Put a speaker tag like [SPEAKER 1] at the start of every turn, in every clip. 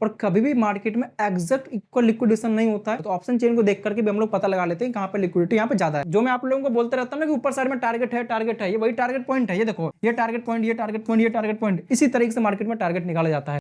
[SPEAKER 1] और कभी भी मार्केट में एग्जैक्ट इक्वल लिक्विडेशन नहीं होता है। तो ऑप्शन चेन को देख करके भी हम लोग पता लगा लेते हैं कहां पे लिक्विडिटी यहाँ पे ज्यादा है। जो मैं आप लोगों को बोलते रहता हूँ ना कि ऊपर साइड में टारगेट है, ये वही टारगेट पॉइंट है। ये देखो, ये टारगेट पॉइंट, ये टारगेट पॉइंट, ये टारगेट पॉइंट, इसी तरीके से मार्केट में टारगेट निकाला जाता है।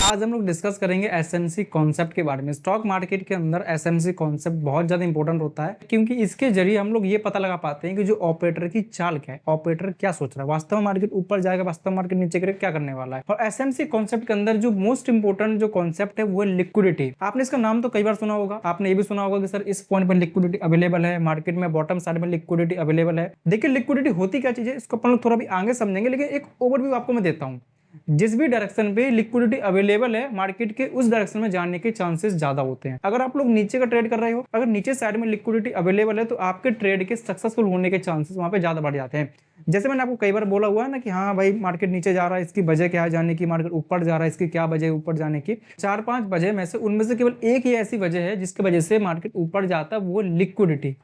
[SPEAKER 1] आज हम लोग डिस्कस करेंगे एसएमसी कॉन्सेप्ट के बारे में। स्टॉक मार्केट के अंदर एसएमसी कॉन्सेप्ट बहुत ज्यादा इंपॉर्टेंट होता है, क्योंकि इसके जरिए हम लोग ये पता लगा पाते हैं कि जो ऑपरेटर की चाल क्या है, ऑपरेटर क्या सोच रहा है, वास्तव में मार्केट ऊपर जाएगा, वास्तव में मार्केट नीचे गिरेगा, क्या करने वाला है। और एसएमसी कॉन्सेप्ट के अंदर जो मोस्ट इंपोर्टेंट जो कॉन्सेप्ट है वो है लिक्विडिटी। आपने इसका नाम तो कई बार सुना होगा, आपने ये भी सुना होगा कि सर इस पॉइंट पर लिक्विडिटी अवेलेबल है, मार्केट में बॉटम साइड में लिक्विडिटी अवेलेबल है। देखिए लिक्विडिटी होती क्या चीज है, इसको अपन लोग थोड़ा भी आगे समझेंगे, लेकिन एक ओवरव्यू आपको मैं देता हूँ। जिस भी डायरेक्शन पे लिक्विडिटी अवेलेबल है मार्केट के, उस डायरेक्शन में जाने के चांसेस ज्यादा होते हैं। अगर आप लोग नीचे का ट्रेड कर रहे हो, अगर नीचे साइड में लिक्विडिटी अवेलेबल है, तो आपके ट्रेड के सक्सेसफुल होने के चांसेस वहां पे ज्यादा बढ़ जाते हैं। जैसे मैंने आपको कई बार बोला हुआ है ना कि हाँ भाई मार्केट नीचे जा रहा है, इसकी वजह क्या है जाने की, मार्केट ऊपर जा रहा है, इसकी क्या वजह है ऊपर जाने की। 4-5 वजह में से उनमें से केवल एक ही ऐसी वजह है जिसकी वजह से मार्केट ऊपर जाता है, वो लिक्विडिटी।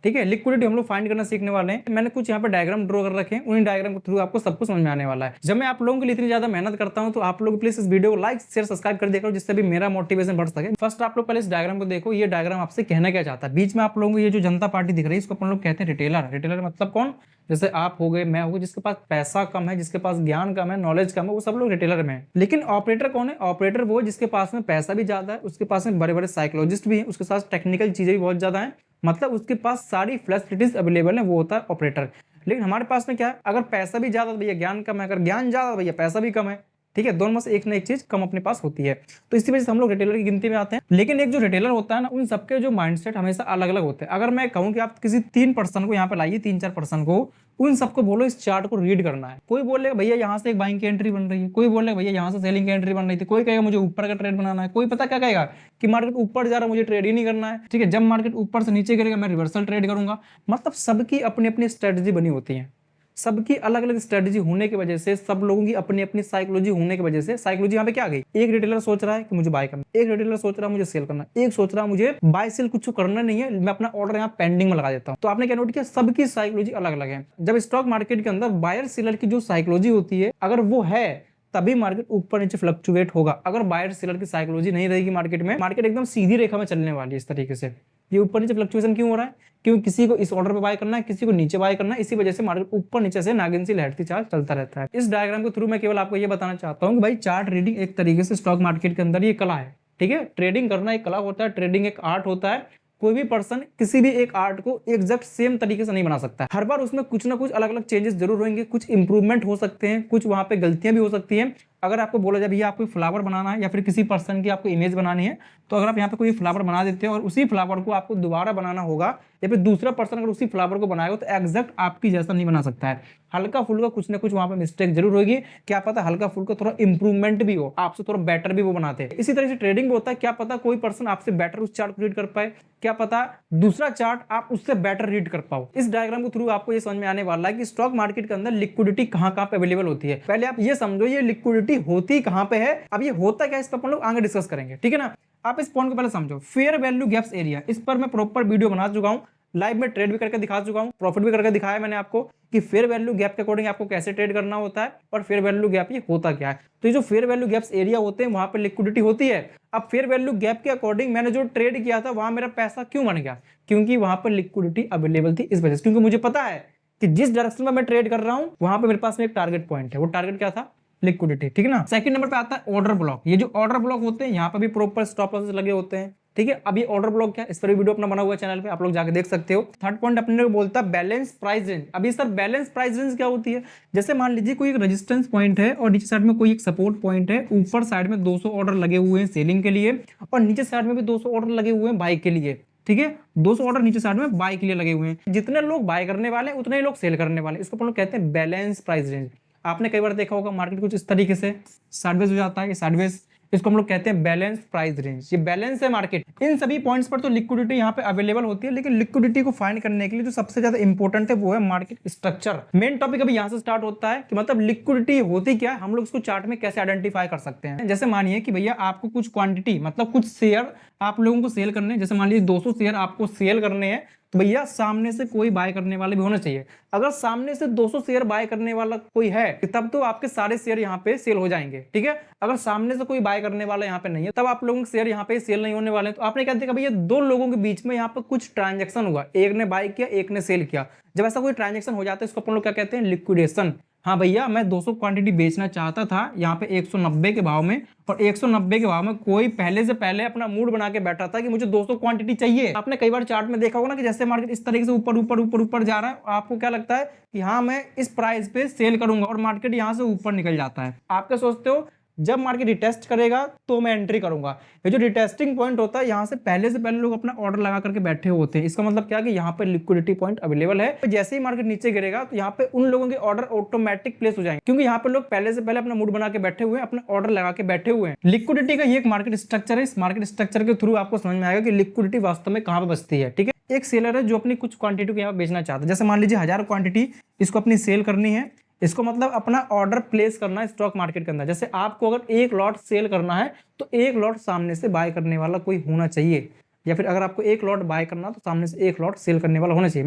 [SPEAKER 1] ठीक है, लिक्विडिटी हम लोग फाइंड करना सीखने वाले हैं। मैंने कुछ यहाँ पे डायग्राम ड्रॉ कर रखे हैं, उन्हीं डायग्राम के थ्रू आपको सब कुछ समझ में आने वाला है। जब मैं आप लोगों के लिए इतनी ज्यादा मेहनत करता हूँ, तो आप लोग प्लीज इस वीडियो को लाइक शेयर सब्सक्राइब कर देखो, जिससे भी मेरा मोटिवेशन बढ़ सके। फर्स्ट आप लोग पहले इस डायग्राम को देखो, ये डायग्राम आपसे कहना क्या चाहता है। बीच में आप लोगों को ये जो जनता पार्टी दिख रही है, इसको अपन लोग कहते हैं रिटेलर। रिटेलर मतलब कौन, जैसे आप हो गए, मैं हो गए, जिसके पास पैसा कम है, जिसके पास ज्ञान कम है, नॉलेज कम है, वो सब लोग रिटेलर में है। लेकिन ऑपरेटर कौन है, ऑपरेटर वो जिसके पास में पैसा भी ज्यादा है, उसके पास में बड़े बड़े साइकोलॉजिस्ट भी है, उसके पास टेक्निकल चीजें भी बहुत ज्यादा है, मतलब उसके पास सारी फैसिलिटीज अवेलेबल है, वो होता है ऑपरेटर। लेकिन हमारे पास में क्या है, अगर पैसा भी ज्यादा भैया ज्ञान कम है, अगर ज्ञान ज्यादा भैया पैसा भी कम है। ठीक है, दोनों में से एक ना एक चीज कम अपने पास होती है, तो इसी वजह से हम लोग रिटेलर की गिनती में आते हैं। लेकिन एक जो रिटेलर होता है ना, उन सबके जो माइंडसेट हमेशा अलग अलग होते हैं। अगर मैं कहूं कि आप किसी 3 पर्सन को यहाँ पे लाइए, 3-4 पर्सन को, उन सबको बोलो इस चार्ट को रीड करना है। कोई बोलेगा भैया यहाँ से एक बाइंग की एंट्री बन रही है, कोई बोलेगा भैया यहाँ से सेलिंग की एंट्री बन रही थी, कोई कहेगा मुझे ऊपर का ट्रेड बनाना है, कोई पता क्या कहेगा कि मार्केट ऊपर जा रहा है, मुझे ट्रेड ही नहीं करना है। ठीक है, जब मार्केट ऊपर से नीचे गिरेगा मैं रिवर्सल ट्रेड करूंगा। मतलब सबकी अपनी अपनी स्ट्रेटजी बनी होती है, सबकी अलग अलग स्ट्रेटजी होने की वजह से, सब लोगों की अपनी अपनी साइकोलॉजी होने की वजह से, साइकोलॉजी यहाँ पे क्या आ गई, एक रिटेलर सोच रहा है कि मुझे बाय करना, एक रिटेलर सोच रहा है मुझे सेल करना, एक सोच रहा है मुझे बाय सेल कुछ करना नहीं है, मैं अपना ऑर्डर यहाँ पेंडिंग में लगा देता हूँ। तो आपने क्या नोट किया, सबकी साइकोलॉजी अलग अलग है। जब स्टॉक मार्केट के अंदर बायर सेलर की जो साइकोलॉजी होती है, अगर वो है तभी मार्केट ऊपर नीचे फ्लक्चुएट होगा। अगर बायर सेलर की साइकोलॉजी नहीं रहेगी मार्केट में, मार्केट एकदम सीधी रेखा में चलने वाली है इस तरीके से। ये ऊपर नीचे फ्लक्चुएशन क्यों हो रहा है, क्योंकि किसी को इस ऑर्डर पे बाय करना है, किसी को नीचे बाय करना है, इसी वजह से मार्केट ऊपर नीचे से नागिन सी लहरती चाल चलता रहता है। इस डायग्राम के थ्रू मैं केवल आपको ये बताना चाहता हूँ कि भाई चार्ट रीडिंग एक तरीके से स्टॉक मार्केट के अंदर ये कला है। ठीक है, ट्रेडिंग करना एक कला होता है, ट्रेडिंग एक आर्ट होता है। कोई भी पर्सन किसी भी एक आर्ट को एग्जैक्ट सेम तरीके से नहीं बना सकता है। हर बार उसमें कुछ ना कुछ अलग अलग चेंजेस जरूर होंगे, कुछ इंप्रूवमेंट हो सकते हैं, कुछ वहां पे गलतियां भी हो सकती हैं। अगर आपको बोला जाए भैया आपको फ्लावर बनाना है या फिर किसी पर्सन की आपको इमेज बनानी है, तो अगर आप यहाँ पे कोई फ्लावर बना देते हो और उसी फ्लावर को आपको दोबारा बनाना होगा, या फिर दूसरा पर्सन अगर उसी फ्लावर को बनाएगा, तो एग्जैक्ट आपकी जैसा नहीं बना सकता है। हल्का फुल्का कुछ ना कुछ वहां पे मिस्टेक जरूर होगी, क्या पता हल्का फुल्का थोड़ा इंप्रूवमेंट भी हो, आपसे थोड़ा बेटर भी वो बनाते हैं। इसी तरह से ट्रेडिंग भी होता है, क्या पता कोई पर्सन आपसे बेटर उस चार्ट को रीड कर पाए, क्या पता दूसरा चार्ट आप उससे बेटर रीड कर पाओ। इस डायग्राम के थ्रू आपको ये समझ में आने वाला है कि स्टॉक मार्केट के अंदर लिक्विडिटी कहां कहां पे अवेलेबल होती है। पहले आप ये समझो ये लिक्विडिटी होती कहां पे है, अब ये होता क्या है, इस पर अपन लोग आगे डिस्कस करेंगे। ठीक है ना, आप इस पॉइंट को पहले समझो। फेयर वैल्यू गैप्स एरिया, इस पर मैं प्रॉपर वीडियो बना चुका हूं, लाइव में ट्रेड भी करके दिखा चुका हूं, प्रॉफिट भी करके दिखाया मैंने आपको कि फेयर वैल्यू गैप के अकॉर्डिंग आपको कैसे ट्रेड करना होता है और फेयर वैल्यू गैप ये होता क्या है। तो ये जो फेयर वैल्यू गैप्स एरिया होते हैं वहां पे लिक्विडिटी होती है। अब फेयर वैल्यू गैप के अकॉर्डिंग मैंने जो ट्रेड किया था वहां मेरा पैसा क्यों बन गया, क्योंकि वहां पर लिक्विडिटी अवेलेबल थी, इस वजह से। क्योंकि मुझे पता है कि जिस डायरेक्शन में मैं ट्रेड कर रहा हूं वहां पर मेरे पास में एक टारगेट पॉइंट है, वो टारगेट क्या था, लिक्विडिटी। ठीक है ना, सेकंड नंबर पे आता है ऑर्डर ब्लॉक। ये जो ऑर्डर ब्लॉक होते हैं यहाँ पे भी प्रॉपर स्टॉप लॉसेस लगे होते हैं। ठीक है, अब ये ऑर्डर ब्लॉक क्या है, इस पर भी वीडियो अपना बना हुआ है चैनल पे, आप लोग जाके देख सकते हो। थर्ड पॉइंट अपने को बोलता है बैलेंस प्राइस रेंज। अभी सर बैलेंस प्राइस रेंज क्या होती है, जैसे मान लीजिए कोई एक रेजिस्टेंस पॉइंट है और नीचे साइड में कोई एक सपोर्ट पॉइंट है, ऊपर साइड में 200 ऑर्डर लगे हुए हैं सेलिंग के लिए और नीचे साइड में भी 200 ऑर्डर लगे हुए हैं बाई के लिए। ठीक है, 200 ऑर्डर नीचे साइड में बाई के लिए लगे हुए हैं। जितने लोग बाय करने वाले हैं उतने ही लोग सेल करने वाले, इसको अपन लोग कहते हैं बैलेंस प्राइस रेंज। आपने कई बार देखा होगा मार्केट कुछ इस तरीके से साइडवेज हो जाता है, ये साइडवेज, इसको हम लोग कहते हैं बैलेंस प्राइस रेंज। ये बैलेंस है मार्केट। इन सभी पॉइंट्स पर तो लिक्विडिटी यहाँ पे अवेलेबल होती है, लेकिन लिक्विडिटी को फाइंड करने के लिए जो सबसे ज्यादा इंपॉर्टेंट है वो है मार्केट स्ट्रक्चर। मेन टॉपिक अभी यहाँ से स्टार्ट होता है कि मतलब लिक्विडिटी होती क्या है, हम लोग इसको चार्ट में कैसे आइडेंटिफाई कर सकते हैं। जैसे मानिए कि भैया आपको कुछ क्वांटिटी मतलब कुछ शेयर आप लोगों को सेल करने हैं, जैसे मान लीजिए 200 शेयर आपको सेल करने हैं, तो भैया सामने से कोई बाय करने वाले भी होना चाहिए। अगर सामने से 200 शेयर बाय करने वाला कोई है तब तो आपके सारे शेयर यहाँ पे सेल हो जाएंगे, ठीक है। अगर सामने से कोई बाय करने वाला यहाँ पे नहीं है तब आप लोगों के शेयर यहाँ पे सेल नहीं होने वाले। तो आपने क्या देखा भैया, दो लोगों के बीच में यहाँ पे कुछ ट्रांजेक्शन हुआ, एक ने बाय किया एक ने सेल किया। जब ऐसा कोई ट्रांजेक्शन हो जाता है इसको अपन लोग क्या कहते हैं, लिक्विडेशन। हाँ भैया, मैं 200 क्वांटिटी बेचना चाहता था यहाँ पे 190 के भाव में, और 190 के भाव में कोई पहले से पहले अपना मूड बना के बैठा था कि मुझे 200 क्वांटिटी चाहिए। आपने कई बार चार्ट में देखा होगा ना कि जैसे मार्केट इस तरीके से ऊपर ऊपर ऊपर ऊपर जा रहा है, आपको क्या लगता है कि हाँ मैं इस प्राइस पे सेल करूंगा, और मार्केट यहाँ से ऊपर निकल जाता है। आप क्या सोचते हो, जब मार्केट रिटेस्ट करेगा तो मैं एंट्री करूंगा। ये जो रिटेस्टिंग पॉइंट होता है यहाँ से पहले लोग अपना ऑर्डर लगा करके बैठे होते हैं। इसका मतलब क्या कि यहाँ पे लिक्विडिटी पॉइंट अवेलेबल है। तो जैसे ही मार्केट नीचे गिरेगा तो यहाँ पे उन लोगों के ऑर्डर ऑटोमेटिक प्लेस हो जाएंगे, क्योंकि यहाँ पे लोग पहले से पहले अपना मूड बना के बैठे हुए हैं, अपना ऑर्डर लगा के बैठे हुए हैं। लिक्विडिटी का ये एक मार्केट स्ट्रक्चर है। इस मार्केट स्ट्रक्चर के थ्रू आपको समझ में आएगा कि लिक्विडिटी वास्तव में कहाँ पे बचती है, ठीक है। एक सेलर है जो अपनी कुछ क्वांटिटी को यहाँ पे बेचना चाहता है, जैसे मान लीजिए 1000 क्वांटिटी इसको अपनी सेल करनी है। इसको मतलब अपना ऑर्डर प्लेस करना है स्टॉक मार्केट के अंदर। जैसे आपको अगर एक लॉट सेल करना है तो एक लॉट सामने से बाय करने वाला कोई होना चाहिए, या फिर अगर आपको एक लॉट बाय करना तो सामने से एक लॉट सेल करने वाला होना चाहिए।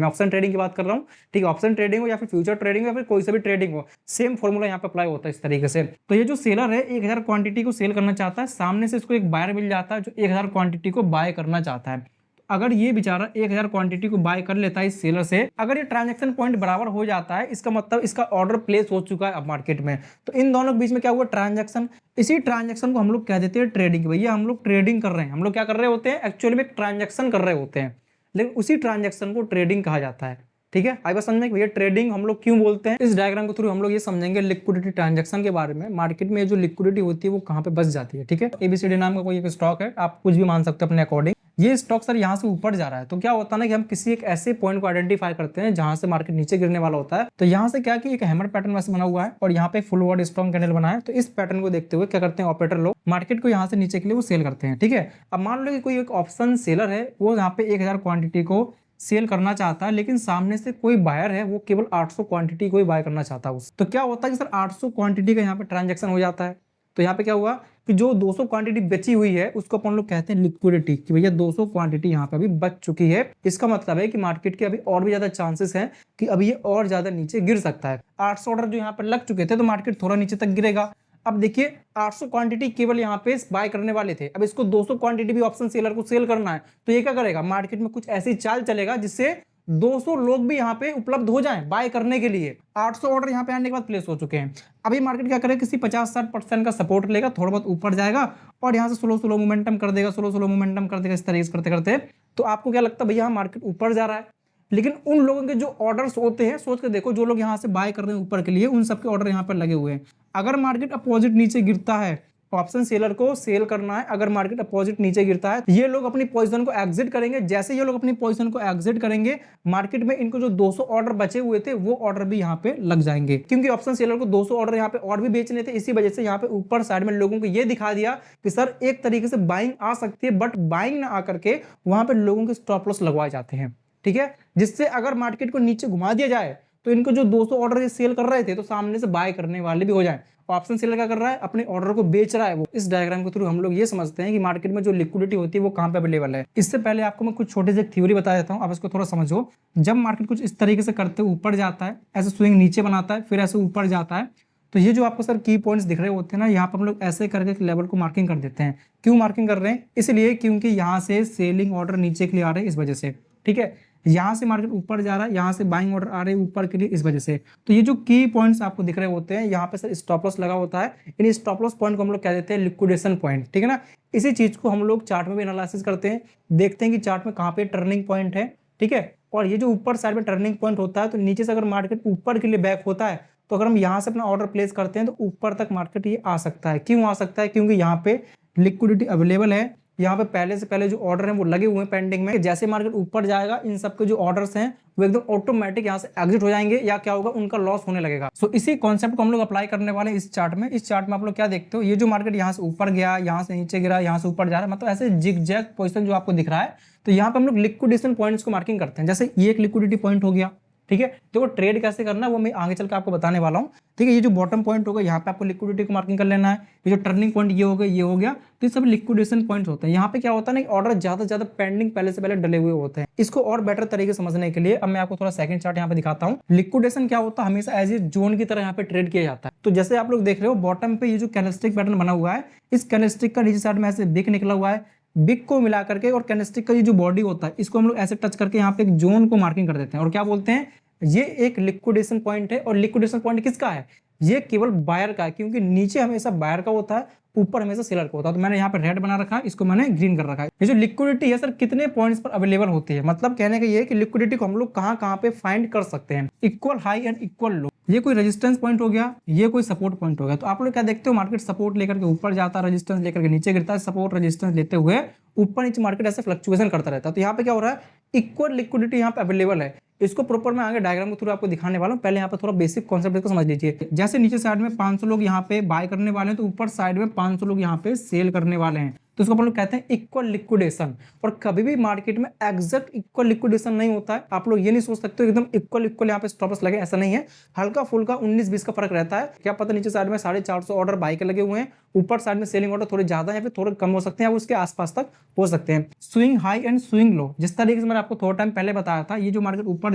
[SPEAKER 1] मैं ऑप्शन ट्रेडिंग की बात कर रहा हूँ, ठीक है। ऑप्शन ट्रेडिंग हो या फिर फ्यूचर ट्रेडिंग हो या फिर कोई सा भी ट्रेडिंग हो, सेम फॉर्मूला यहाँ पे अप्लाई होता है इस तरीके से। तो ये जो सेलर है 1000 क्वांटिटी को सेल करना चाहता है, सामने से इसको एक बायर मिल जाता है जो 1000 क्वांटिटी को बाय करना चाहता है। अगर ये बेचारा 1000 क्वांटिटी को बाय कर लेता है इस सेलर से, अगर ये ट्रांजैक्शन पॉइंट बराबर हो जाता है, इसका मतलब इसका ऑर्डर प्लेस हो चुका है अब मार्केट में। तो इन दोनों के बीच में क्या हुआ, ट्रांजैक्शन। इसी ट्रांजैक्शन को हम लोग कह देते हैं ट्रेडिंग। भैया हम लोग ट्रेडिंग कर रहे हैं, हम लोग क्या कर रहे होते हैं, एक्चुअली में एक ट्रांजैक्शन कर रहे होते हैं, लेकिन उसी ट्रांजैक्शन को ट्रेडिंग कहा जाता है, ठीक है। आई बात समझ में भैया ट्रेडिंग हम लोग क्यों बोलते हैं। इस डायग्राम के थ्रू हम लोग ये समझेंगे लिक्विडिटी ट्रांजैक्शन के बारे में। मार्केट में जो लिक्विडिटी होती है वो कहाँ पे बच जाती है, ठीक है। एबीसीडी नाम का कोई एक स्टॉक है, आप कुछ भी मान सकते हो अपने अकॉर्डिंग। ये स्टॉक सर यहाँ से ऊपर जा रहा है, तो क्या होता है ना कि हम किसी एक ऐसे पॉइंट को आइडेंटिफाई करते हैं जहां से मार्केट नीचे गिरने वाला होता है। तो यहाँ से क्या कि एक हैमर पैटर्न वैसे बना हुआ है और यहाँ पे फुल वर्ड स्ट्रॉन्ग कैंडल बना है। तो इस पैटर्न को देखते हुए क्या करते हैं ऑपरेटर लोग, मार्केट को यहाँ से नीचे के लिए वो सेल करते हैं, ठीक है। अब मान लो कि कोई एक ऑप्शन सेलर है, वो यहाँ पे 1000 क्वांटिटी को सेल करना चाहता है, लेकिन सामने से कोई बायर है वो केवल 800 क्वांटिटी को ही बाय करना चाहता है उस। तो क्या होता है कि सर 800 क्वांटिटी का यहाँ पे ट्रांजैक्शन हो जाता है। तो यहाँ पे क्या हुआ कि जो 200 क्वांटिटी बची हुई है उसको अपन लोग कहते हैं लिक्विडिटी, कि भैया 200 क्वांटिटी यहाँ पे अभी बच चुकी है। इसका मतलब है कि मार्केट के अभी और भी ज्यादा चांसेस हैं कि अभी ये और ज्यादा नीचे गिर सकता है। 800 ऑर्डर जो यहाँ पे लग चुके थे तो मार्केट थोड़ा नीचे तक गिरेगा। अब देखिए 800 क्वांटिटी केवल यहाँ पे बाय करने वाले थे, अब इसको 200 क्वांटिटी भी ऑप्शन सेलर को सेल करना है। तो ये क्या करेगा, मार्केट में कुछ ऐसी चाल चलेगा जिससे 200 लोग भी यहाँ पे उपलब्ध हो जाएं बाय करने के लिए। 800 ऑर्डर यहाँ पे आने के बाद प्लेस हो चुके हैं। अभी मार्केट क्या करे, किसी 50-60% का सपोर्ट लेगा, थोड़ा बहुत ऊपर जाएगा और यहाँ से स्लो मोमेंटम कर देगा, स्लो मोमेंटम कर देगा। इस तरीके से करते करते तो आपको क्या लगता है भैया मार्केट ऊपर जा रहा है। लेकिन उन लोगों के जो ऑर्डर्स होते हैं, सोच के देखो, जो लोग यहाँ से बाय कर रहे हैं ऊपर के लिए, उन सबके ऑर्डर यहाँ पर लगे हुए हैं। अगर मार्केट अपोजिट नीचे गिरता है, ऑप्शन सेलर को सेल करना है, अगर मार्केट अपोजिट नीचे गिरता है, ये लोग अपनी पोजीशन को एग्जिट करेंगे। जैसे ये लोग अपनी पोजीशन को एग्जिट करेंगे, मार्केट में इनको जो 200 ऑर्डर बचे हुए थे वो ऑर्डर भी यहाँ पे लग जाएंगे, क्योंकि ऑप्शन सेलर को 200 ऑर्डर यहाँ पे और भी बेचने थे। इसी वजह से यहाँ पे ऊपर साइड में लोगों को ये दिखा दिया कि सर एक तरीके से बाइंग आ सकती है, बट बाइंग ना आकर के वहां पे लोगों के स्टॉप लॉस लगवाए जाते हैं, ठीक है। जिससे अगर मार्केट को नीचे घुमा दिया जाए तो इनको जो 200 ऑर्डर सेल कर रहे थे तो सामने से बाय करने वाले भी हो जाए। ऑप्शन सेलर क्या कर रहा है, अपने ऑर्डर को बेच रहा है वो। इस डायग्राम के थ्रू हम लोग ये समझते हैं कि मार्केट में जो लिक्विडिटी होती है वो कहां पे अवेलेबल है। इससे पहले आपको मैं कुछ छोटे से थ्योरी बता देता हूं, आप इसको थोड़ा समझो। जब मार्केट कुछ इस तरीके से करते ऊपर जाता है, ऐसे स्विंग नीचे बनाता है, फिर ऐसे ऊपर जाता है, तो ये जो आपको सर की पॉइंट्स दिख रहे होते हैं ना, यहाँ पर हम लोग ऐसे करके लेवल को मार्किंग कर देते हैं। क्यों मार्किंग कर रहे हैं, इसलिए क्योंकि यहाँ से सेलिंग ऑर्डर नीचे के लिए आ रहे हैं इस वजह से, ठीक है। यहाँ से मार्केट ऊपर जा रहा है, यहाँ से बाइंग ऑर्डर आ रहे हैं ऊपर के लिए इस वजह से। तो ये जो की पॉइंट्स आपको दिख रहे होते हैं, यहाँ पे सर स्टॉप लॉस लगा होता है। इन स्टॉप लॉस पॉइंट को हम लोग कह देते हैं लिक्विडेशन पॉइंट, ठीक है ना। इसी चीज को हम लोग चार्ट में भी एनालिसिस करते हैं, देखते हैं कि चार्ट में कहाँ पे टर्निंग पॉइंट है, ठीक है। और ये जो ऊपर साइड में टर्निंग पॉइंट होता है, तो नीचे से अगर मार्केट ऊपर के लिए बैक होता है, तो अगर हम यहाँ से अपना ऑर्डर प्लेस करते हैं तो ऊपर तक मार्केट ये आ सकता है। क्यों आ सकता है, क्योंकि यहाँ पे लिक्विडिटी अवेलेबल है। यहाँ पे पहले से पहले जो ऑर्डर हैं वो लगे हुए हैं पेंडिंग में। जैसे मार्केट ऊपर जाएगा, इन सबके जो ऑर्डर्स हैं वो एकदम ऑटोमेटिक यहाँ से एग्जिट हो जाएंगे, या क्या होगा, उनका लॉस होने लगेगा। सो इसी कॉन्सेप्ट को हम लोग अप्लाई करने वाले इस चार्ट में। इस चार्ट में आप लोग क्या देखते हो, ये जो मार्केट यहाँ से ऊपर गया, यहाँ से नीचे गिरा, यहाँ से ऊपर जा रहा है, मतलब ऐसे जिग जैग पोजिशन जो आपको दिख रहा है। तो यहाँ पे हम लोग लिक्विडेशन पॉइंट्स को मार्किंग करते हैं। जैसे ये एक लिक्विडिटी पॉइंट हो गया, ठीक है। तो वो ट्रेड कैसे करना है वो मैं आगे चल के आपको बताने वाला हूँ, ठीक है। ये जो बॉटम पॉइंट होगा यहाँ पे आपको लिक्विडिटी को मार्किंग कर लेना है। ये जो टर्निंग पॉइंट ये हो गया, तो ये सब लिक्विडेशन पॉइंट होते हैं। यहाँ पे क्या होता है ना, ऑर्डर ज्यादा से ज्यादा पेंडिंग पहले से पहले डले हुए होते हैं। इसको और बेटर तरीके से समझने के लिए अब मैं आपको थोड़ा सेकंड चार्ट यहाँ पे दिखाता हूँ। लिक्विडेशन क्या होता है, हमेशा एज ए जोन की तरह यहाँ पे ट्रेड किया जाता है। तो जैसे आप लोग देख रहे हो बॉटम पे ये जो कैंडलस्टिक पैटर्न बना हुआ है, इस कैंडलस्टिक का नीचे साइड में ऐसे बिग निकला हुआ है। बिग को मिला करके और कैंडलस्टिक का ये जो बॉडी होता है इसको हम लोग ऐसे टच करके यहाँ पे एक जोन को मार्किंग कर देते हैं और क्या बोलते हैं, ये एक लिक्विडेशन पॉइंट है। और लिक्विडेशन पॉइंट किसका है, ये केवल बायर का है, क्योंकि नीचे हमेशा बायर का होता है, ऊपर हमेशा सेलर का होता है। तो मैंने यहाँ पे रेड बना रखा है, इसको मैंने ग्रीन कर रखा है। ये जो लिक्विडिटी है सर कितने पॉइंट्स पर अवेलेबल होती है, मतलब कहने का ये है कि लिक्विडिटी को हम लोग कहाँ पे फाइंड कर सकते हैं। इक्वल हाई एंड इक्वल लो, ये कोई रेजिस्टेंस पॉइंट हो गया, ये कोई सपोर्ट पॉइंट हो गया। तो आप लोग क्या देखते हो, मार्केट सपोर्ट लेकर के ऊपर जाता है, रेजिस्टेंस लेकर के नीचे गिरता है, सपोर्ट रेजिस्टेंस लेते हुए ऊपर नीचे मार्केट ऐसे फ्लक्चुएशन करता रहता है। तो यहाँ पे क्या हो रहा है, इक्वल लिक्विडिटी यहाँ पे अवेलेबल है। इसको प्रॉपर मैं आगे डायग्राम के थ्रू आपको दिखाने वाला हूँ। पहले यहाँ पे थोड़ा बेसिक कॉन्सेप्ट को समझ लीजिए। जैसे नीचे साइड में 500 लोग यहाँ पे बाय करने वाले हैं, तो ऊपर साइड में 500 लोग यहाँ पे सेल करने वाले हैं। तो इसको हम लोग कहते हैं इक्वल लिक्विडेशन। और कभी भी मार्केट में एग्जैक्ट इक्वल लिक्विडेशन नहीं होता है। आप लोग ये नहीं सोच सकते एकदम इक्वल यहाँ पे स्टॉप लॉस लगे, ऐसा नहीं है। हल्का फुल्का 19-20 का फर्क रहता है। क्या पता नीचे साइड में 450 ऑर्डर बाय के लगे हुए हैं, ऊपर साइड में सेलिंग ऑर्डर थोड़े ज्यादा है, फिर थोड़े कम हो सकते हैं, उसके आसपास तक हो सकते हैं। Swing high and swing low, जिस तरीके से मैंने आपको थोड़ा टाइम पहले बताया था, ये जो मार्केट ऊपर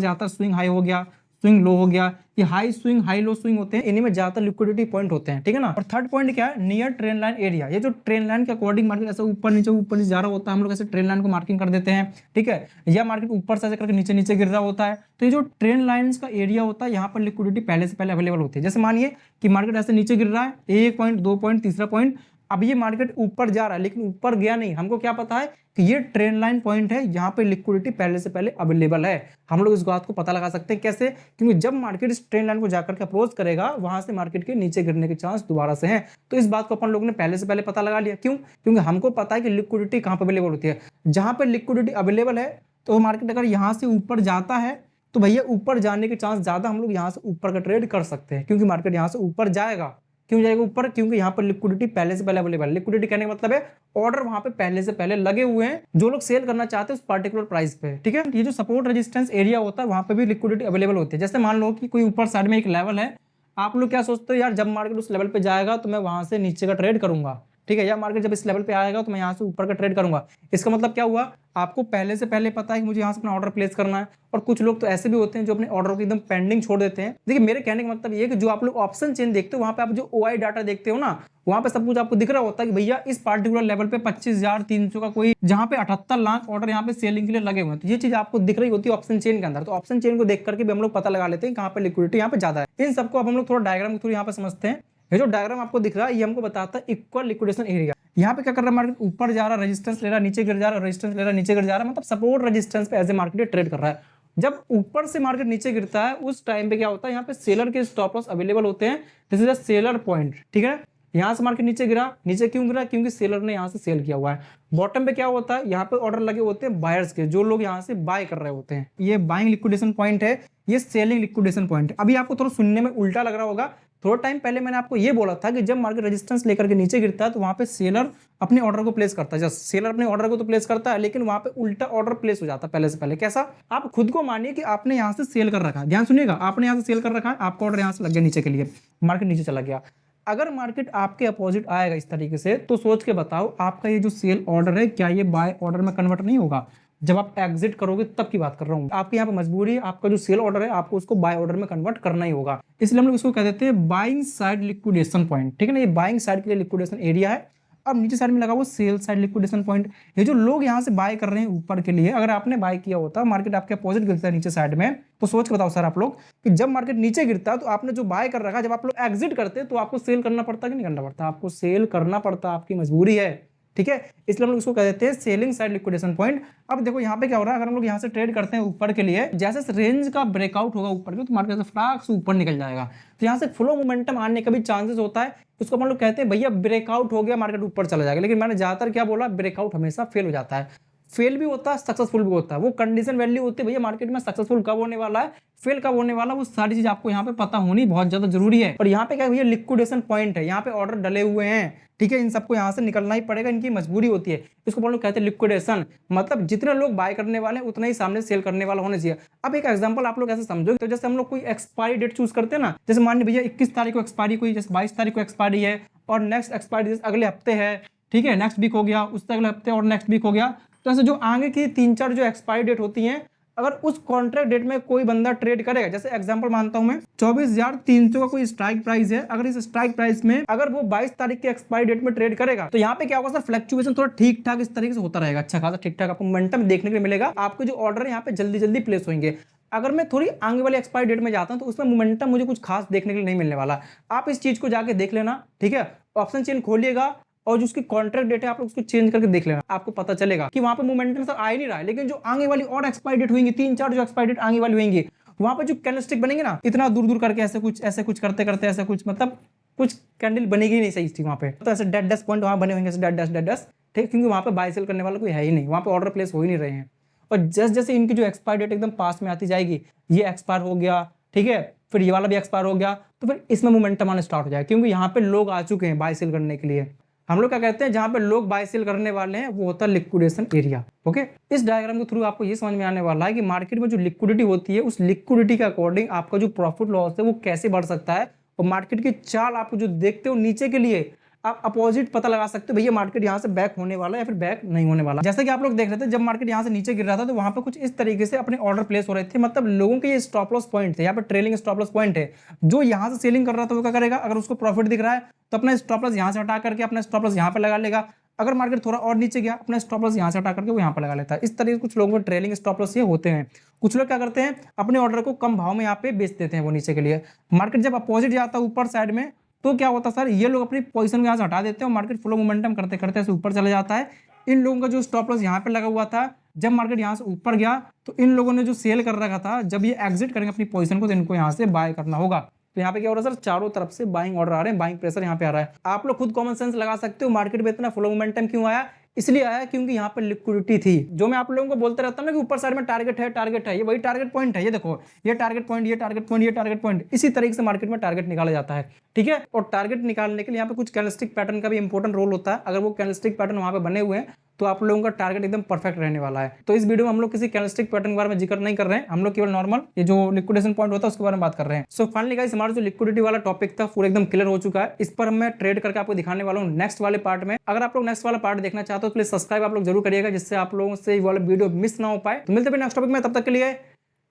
[SPEAKER 1] जाता है स्विंग हाई हो गया, स्विंग लो हो गया, ये high swing high low swing होते हैं, इन्हीं में ज्यादातर लिक्विडिटी पॉइंट होते हैं, ठीक है ना। और थर्ड पॉइंट क्या है, नियर ट्रेंड लाइन एरिया। ये जो ट्रेंड लाइन के अकॉर्डिंग मार्केट ऐसे ऊपर नीचे जा रहा होता है, हम लोग ऐसे ट्रेंड लाइन को मार्किंग कर देते हैं, ठीक है। या मार्केट ऊपर से करके नीचे गिर रहा होता है, तो ये जो ट्रेंड लाइंस का एरिया होता है यहाँ पर लिक्विडिटी पहले से पहले अवेलेबल होती है। जैसे मानिए कि मार्केट ऐसे नीचे गिर रहा है, 1 पॉइंट 2 पॉइंट तीसरा पॉइंट, अब ये मार्केट ऊपर जा रहा है लेकिन ऊपर गया नहीं, हमको क्या पता है कि ये ट्रेंड लाइन पॉइंट है, यहाँ पे लिक्विडिटी पहले से पहले अवेलेबल है। हम लोग इस बात को पता लगा सकते हैं कैसे, क्योंकि जब मार्केट इस ट्रेंड लाइन को जाकर के अप्रोच करेगा, वहां से मार्केट के नीचे गिरने के चांस दोबारा से हैं। तो इस बात को अपन लोगों ने पहले से पहले पता लगा लिया। क्यों, क्योंकि हमको पता है कि लिक्विडिटी कहाँ पे अवेलेबल होती है। जहां पे लिक्विडिटी अवेलेबल है तो मार्केट अगर यहाँ से ऊपर जाता है तो भैया ऊपर जाने के चांस ज्यादा, हम लोग यहाँ से ऊपर का ट्रेड कर सकते हैं, क्योंकि मार्केट यहाँ से ऊपर जाएगा। क्यों जाएगा ऊपर, क्योंकि यहाँ पर लिक्विडिटी पहले से पहले अवेलेबल है। लिक्विडिटी कहने का मतलब है ऑर्डर वहां पे पहले से पहले लगे हुए हैं, जो लोग सेल करना चाहते हैं उस पर्टिकुलर प्राइस पे, ठीक है। ये जो सपोर्ट रेजिस्टेंस एरिया होता है वहां पे भी लिक्विडिटी अवेलेबल होती है। जैसे मान लो कि कोई ऊपर साइड में एक लेवल है, आप लोग क्या सोचते हो, यार जब मार्केट उस लेवल पे जाएगा तो मैं वहां से नीचे का ट्रेड करूंगा, ठीक है, या मार्केट जब इस लेवल पे आएगा तो मैं यहाँ से ऊपर का ट्रेड करूंगा। इसका मतलब क्या हुआ, आपको पहले से पहले पता है कि मुझे यहाँ से अपना ऑर्डर प्लेस करना है। और कुछ लोग तो ऐसे भी होते हैं जो अपने ऑर्डर को एकदम पेंडिंग छोड़ देते हैं। देखिए मेरे कहने का मतलब ये कि जो आप लोग ऑप्शन चेन देखते हो, वहां पे आप जो ओआई डाटा देखते हो ना, वहां पे सब कुछ आपको दिख रहा होता है कि भैया इस पार्टिकुलर लेवल पे 25,300 का कोई, जहां पे 78 लाख ऑर्डर यहाँ पे सेलिंग के लिए लगे हुए हैं। तो ये चीज आपको दिख रही होती है ऑप्शन चेन के अंदर। तो ऑप्शन चेन को देख करके भी हम लोग पता लगा लेते हैं कहाँ पे लिक्विडिटी यहाँ पे ज्यादा है। इन सबको अब हम लोग थोड़ा डायग्राम के थ्रू यहाँ पे समझते हैं। ये जो डायग्राम आपको दिख रहा है ये हमको बताता है इक्वल लिक्विडेशन एरिया। यहाँ पे क्या कर रहा है, मार्केट ऊपर जा रहा है, रेजिस्टेंस ले रहा है, नीचे गिर जा रहा है, रेजिस्टेंस ले रहा है, नीचे गिर जा रहा है, मतलब सपोर्ट रेजिस्टेंस पे ऐसे मार्केट ट्रेड कर रहा है। जब ऊपर से मार्केट नीचे गिरता है उस टाइम पे क्या होता है, यहाँ पे सेलर के स्टॉप लॉस अवेलेबल होते हैं। This is a seller point, ठीक है। यहाँ से मार्केट नीचे गिरा, नीचे क्यों गिरा, क्योंकि सेलर ने यहाँ से सेल किया हुआ है। बॉटम पे क्या होता है, यहाँ पे ऑर्डर लगे होते हैं बायर्स के, जो लोग यहाँ से बाय कर रहे होते हैं। ये बाइंग लिक्विडेशन पॉइंट है, ये सेलिंग लिक्विडेशन पॉइंट है। अभी आपको थोड़ा सुनने में उल्टा लग रहा होगा। थोड़ा टाइम पहले मैंने आपको ये बोला था कि जब मार्केट रेजिस्टेंस लेकर के नीचे गिरता है तो वहां पे सेलर अपने ऑर्डर को प्लेस करता है। जब सेलर अपने ऑर्डर को तो प्लेस करता है, लेकिन वहां पे उल्टा ऑर्डर प्लेस हो जाता है पहले से पहले। कैसा, आप खुद को मानिए कि आपने यहाँ से सेल कर रखा है, ध्यान सुनिएगा, आपने यहाँ से सेल कर रखा है, आपका ऑर्डर यहाँ से लग गया नीचे के लिए, मार्केट नीचे चला गया। अगर मार्केट आपके अपोजिट आएगा इस तरीके से, तो सोच के बताओ आपका ये जो सेल ऑर्डर है क्या ये बाय ऑर्डर में कन्वर्ट नहीं होगा। जब आप एग्जिट करोगे तब की बात कर रहा हूँ। आपके यहाँ पे मजबूरी है, आपका जो सेल ऑर्डर है आपको उसको बाय ऑर्डर में कन्वर्ट करना ही होगा। इसलिए हम लोग इसको कह देते हैं बाइंग साइड लिक्विडेशन पॉइंट, ठीक है ना। ये बाइंग साइड के लिए लिक्विडेशन एरिया है। अब नीचे साइड में लगा वो सेल साइड लिक्विडेशन पॉइंट। ये जो लोग यहाँ से बाय कर रहे हैं ऊपर के लिए, अगर आपने बाय किया होता, मार्केट आपके अपोजिट गिरता है नीचे साइड में, तो सोच के बताओ सर आप लोग कि जब मार्केट नीचे गिरता है तो आपने जो बाय कर रखा, जब आप लोग एग्जिट करते तो आपको सेल करना पड़ता कि नहीं करना पड़ता, आपको सेल करना पड़ता, आपकी मजबूरी है, ठीक है। इसलिए हम लोग इसको कह देते हैं सेलिंग साइड लिक्विडेशन पॉइंट। अब देखो यहाँ पे क्या हो रहा है, अगर हम लोग यहाँ से ट्रेड करते हैं ऊपर के लिए, जैसे रेंज का ब्रेकआउट होगा ऊपर के, तो मार्केट से फ्लाक से ऊपर निकल जाएगा। तो यहाँ से फ्लो मोमेंटम आने का भी चांसेस होता है। उसको हम लोग कहते हैं भैया ब्रेकआउट हो गया, मार्केट ऊपर चला जाएगा। लेकिन मैंने ज्यादातर क्या बोला, ब्रेकआउट हमेशा फेल हो जाता है। फेल भी होता है, सक्सेसफुल भी होता है। वो कंडीशन वैल्यू होती है भैया मार्केट में सक्सेसफुल कब होने वाला है, फेल कब होने वाला, वो सारी चीज आपको यहाँ पे पता होनी बहुत ज्यादा जरूरी है। और यहाँ पे क्या भैया लिक्विडेशन पॉइंट है, यहाँ पे ऑर्डर डले हुए हैं, ठीक है, इन सबको यहाँ से निकलना ही पड़ेगा, इनकी मजबूरी होती है। इसको बोलो कहते हैं लिक्विडेशन, मतलब जितने लोग बाय करने वाले हैं उतना ही सामने सेल करने वाला होना चाहिए। अब एक एग्जांपल आप लोग ऐसे समझो, तो जैसे हम लोग कोई एक्सपायरी डेट चूज करते हैं ना, जैसे मान लीजिए भैया 21 तारीख को एक्सपायरी कोई, जैसे 22 तारीख को एक्सपायरी है और नेक्स्ट एक्सपायरी जैसे अगले हफ्ते है, ठीक है, नेक्स्ट वीक हो गया, उससे अगले हफ्ते और नेक्स्ट वीक हो गया। तो ऐसे जो आगे की 3-4 जो एक्सपायरी डेट होती हैं, अगर उस कॉन्ट्रैक्ट डेट में कोई बंदा ट्रेड करेगा, जैसे एग्जांपल मानता हूं मैं 24,300 का कोई स्ट्राइक प्राइस है, अगर इस स्ट्राइक प्राइस में अगर वो 22 तारीख के एक्सपायरी डेट में ट्रेड करेगा, तो यहाँ पे क्या होगा सर, फ्लक्चुएशन थोड़ा ठीक ठाक इस तरीके से होता रहेगा, अच्छा खासा ठीक ठाक आपको मोमेंटम देखने के लिए मिलेगा। आपको जो ऑर्डर है यहाँ पे जल्दी जल्दी प्लेस होंगे। अगर मैं थोड़ी आगे वाली एक्सपायरी डेट में जाता हूं तो उसमें मोमेंटम मुझे कुछ खास देखने के लिए नहीं मिलने वाला। आप इस चीज को जाके देख लेना, ठीक है, ऑप्शन चेन खोलिएगा और जो उसकी कॉन्ट्रैक्ट डेट है आप लोग उसको चेंज करके देख लेना, आपको पता चलेगा कि वहां पे मोमेंटम सर आ ही नहीं रहा है। लेकिन जो आगे वाली और एक्सपायरी डेट होंगी, 3-4 जो एक्सपायरी डेट आगे वाली होंगी, वहां पे जो कैंडलस्टिक बनेंगे ना, इतना दूर दूर करके ऐसे कुछ करते करते ऐसे कुछ, मतलब कुछ कैंडल बनेगी नहीं सही थी वहां पे, तो ऐसे डेड डैश पॉइंट वहां बने होंगे, डेड डैश, ठीक, क्योंकि वहां पे बाय सेल करने वाला कोई है ही नहीं, वहां पे ऑर्डर प्लेस हो ही नहीं रहे हैं। और जैसे जैसे इनकी जो एक्सपायरी डेट एकदम पास में आती जाएगी, ये एक्सपायर हो गया, ठीक है, फिर ये वाला भी एक्सपायर हो गया, तो फिर इसमें मोमेंटम आना स्टार्ट हो जाएगा, क्योंकि यहाँ पे लोग आ चुके हैं बाय सेल करने के लिए। हम लोग क्या कहते हैं, जहां पे लोग बाय सेल करने वाले हैं वो होता है लिक्विडेशन एरिया। ओके, इस डायग्राम के थ्रू आपको ये समझ में आने वाला है कि मार्केट में जो लिक्विडिटी होती है, उस लिक्विडिटी के अकॉर्डिंग आपका जो प्रॉफिट लॉस है वो कैसे बढ़ सकता है, और मार्केट की चाल आप जो देखते हो नीचे के लिए आप अपोजिट पता लगा सकते हो, भैया मार्केट यहाँ से बैक होने वाला है या फिर बैक नहीं होने वाला। जैसे कि आप लोग देख रहे थे, जब मार्केट यहाँ से नीचे गिर रहा था तो वहां पे कुछ इस तरीके से अपने ऑर्डर प्लेस हो रहे थे, मतलब लोगों के ये स्टॉप लॉस पॉइंट थे, यहाँ पे ट्रेलिंग स्टॉप लॉस पॉइंट है। जो यहाँ से सेलिंग कर रहा था वो क्या करेगा, अगर उसको प्रॉफिट दिख रहा है तो अपना स्टॉप लॉस यहाँ से हटा करके अपना स्टॉप लॉस यहाँ पे लगा लेगा। अगर मार्केट थोड़ा और नीचे गया, अपना स्टॉप लॉस यहाँ से हटा करके वो यहाँ पे लगा लेता है। इस तरीके से कुछ लोगों को ट्रेलिंग स्टॉप लॉस ये होते हैं। कुछ लोग क्या करते हैं, अपने ऑर्डर को कम भाव में यहाँ पे बेच देते हैं वो नीचे के लिए। मार्केट जब अपोजिट जाता है ऊपर साइड में, तो क्या होता है सर, ये लोग अपनी पोजीशन को यहाँ से हटा देते हैं और मार्केट फ्लो मोमेंटम करते करते ऐसे ऊपर चले जाता है। इन लोगों का जो स्टॉप लॉस यहाँ पे लगा हुआ था, जब मार्केट यहाँ से ऊपर गया तो इन लोगों ने जो सेल कर रखा था, जब ये एग्जिट करेंगे अपनी पोजीशन को तो इनको यहाँ से बाय करना होगा। तो यहाँ पे क्या हो रहा है सर, चारों तरफ से बाइंग ऑर्डर आ रहे हैं, बाइंग प्रेशर यहाँ पे आ रहा है। आप लोग खुद कॉमन सेंस लगा सकते हो, मार्केट में इतना फ्लो मोमेंटम क्यों आया, इसलिए आया क्योंकि यहाँ पर लिक्विडिटी थी। जो मैं आप लोगों को बोलते रहता हूँ ना कि ऊपर साइड में टारगेट है, ये वही टारगेट पॉइंट है। ये देखो, ये टारगेट पॉइंट, ये टारगेट पॉइंट, ये टारगेट पॉइंट, इसी तरीके से मार्केट में टारगेट निकाला जाता है, ठीक है। और टारगेट निकालने के लिए यहाँ पे कुछ कैंडलस्टिक पैटर्न का भी इंपॉर्टेंट रोल होता है। अगर वो कैंडलस्टिक पैटर्न वहां पे बने हुए हैं तो आप लोगों का टारगेट एकदम परफेक्ट रहने वाला है। तो इस वीडियो में हम लोग किसी कैंडलस्टिक पैटर्न के बारे में जिक्र नहीं कर रहे हैं, हम लोग केवल नॉर्मल ये जो लिक्विडेशन पॉइंट होता है उसके बारे में बात कर रहे हैं। सो फाइनली गाइस, हमारा जो लिक्विडिटी वाला टॉपिक था पूरा एकदम क्लियर हो चुका है। इस पर मैं ट्रेड करके आपको दिखाने वाला हूँ नेक्स्ट वाले पार्ट में। अगर आप लोग नेक्स्ट वाला पार्ट देखना चाहते हो तो प्लीज सब्सक्राइब आप लोग जरूर करिएगा, जिससे आप लोगों से ये वाला वीडियो मिस ना हो पाए। तो मिलते हैं नेक्स्ट टॉपिक में, तब तक के लिए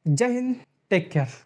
[SPEAKER 1] जय हिंद, टेक केयर।